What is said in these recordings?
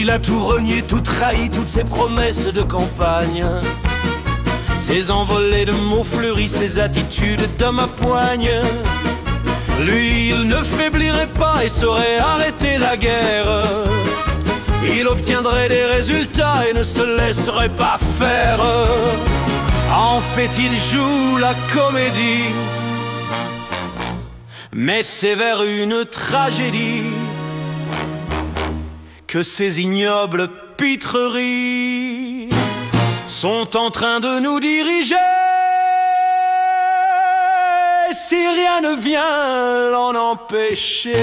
Il a tout renié, tout trahi, toutes ses promesses de campagne, ses envolées de mots fleuris, ses attitudes d'homme à poigne. Lui, il ne faiblirait pas et saurait arrêter la guerre. Il obtiendrait des résultats et ne se laisserait pas faire. En fait, il joue la comédie, mais c'est vers une tragédie que ces ignobles pitreries sont en train de nous diriger. Si rien ne vient l'en empêcher.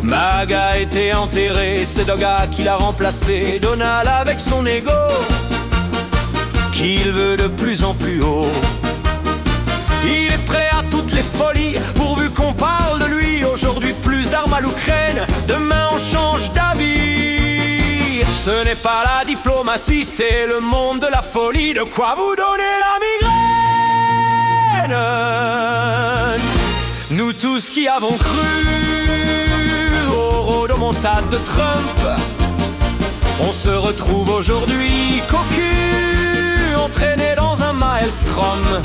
Mag a été enterré, c'est Doga qui l'a remplacé. Donald avec son ego qu'il veut de plus en plus haut. Il est prêt à toutes les folies pourvu qu'on parle de lui. Aujourd'hui plus d'armes à l'Ukraine, demain on change d'avis. Ce n'est pas la diplomatie, c'est le monde de la folie. De quoi vous donner la migraine. Nous tous qui avons cru aux rodomontades de Trump, on se retrouve aujourd'hui cocu, entraîné dans un maelstrom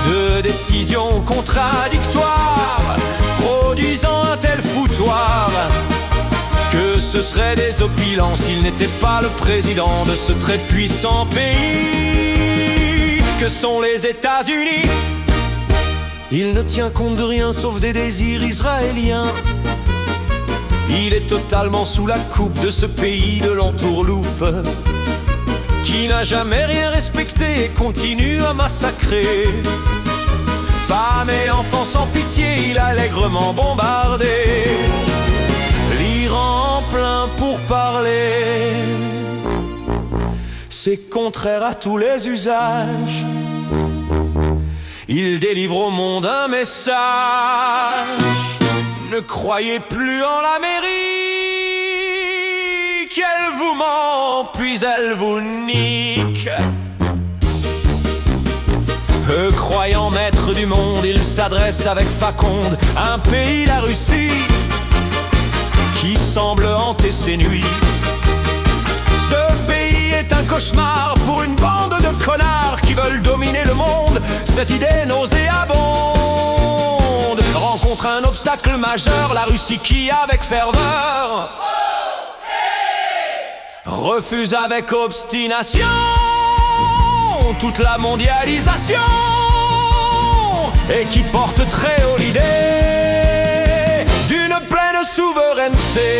de décisions contradictoires, produisant un tel foutoir que ce serait désopilant s'il n'était pas le président de ce très puissant pays que sont les États-Unis. Il ne tient compte de rien sauf des désirs israéliens. Il est totalement sous la coupe de ce pays de l'entourloupe qui n'a jamais rien respecté et continue à massacrer femmes et enfants sans pitié. Il a allègrement bombardé l'Iran en plein pourparlers. C'est contraire à tous les usages. Il délivre au monde un message: ne croyez plus en l'Amérique, elle vous ment puis elle vous nique. Croyant maître du monde, il s'adresse avec faconde à un pays, la Russie, qui semble hanter ses nuits. Ce pays est un cauchemar pour une bande de connards qui veulent dominer le monde. Cette idée nauséabonde rencontre un obstacle majeur, la Russie qui, avec ferveur, refuse avec obstination toute la mondialisation et qui porte très haut l'idée d'une pleine souveraineté.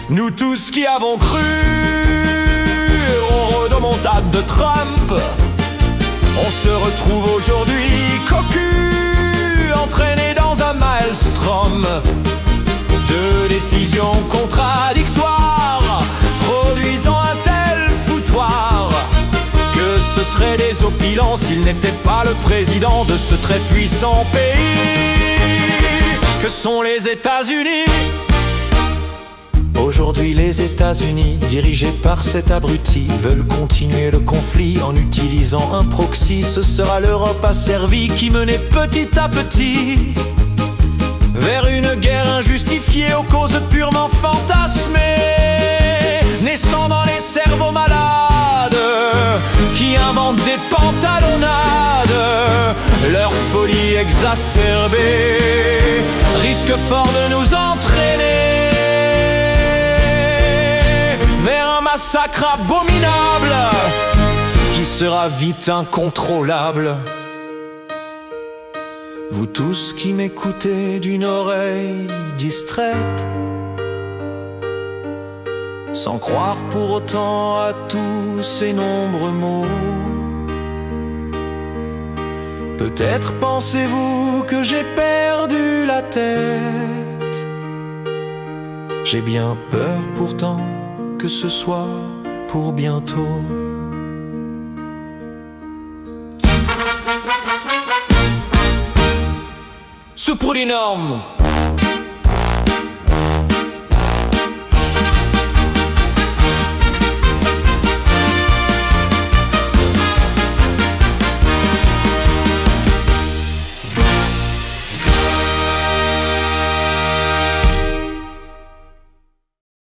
Nous tous qui avons cru aux rodomontades de Trump, on se retrouve aujourd'hui cocu, entraîné dans un maelstrom de décisions contradictoires, produisant un tel foutoir que ce serait désopilant s'il n'était pas le président de ce très puissant pays que sont les États-Unis. Aujourd'hui, les États-Unis, dirigés par cet abruti, veulent continuer le conflit en utilisant un proxy. Ce sera l'Europe asservie qui menait petit à petit vers une guerre injustifiée aux causes purement fantasmées, naissant dans les cerveaux malades qui inventent des pantalonnades. Leur folie exacerbée risque fort de nous entraîner vers un massacre abominable qui sera vite incontrôlable. Vous tous qui m'écoutez d'une oreille distraite, sans croire pour autant à tous ces nombreux mots, peut-être pensez-vous que j'ai perdu la tête. J'ai bien peur pourtant que ce soit pour bientôt. Sous pour les normes.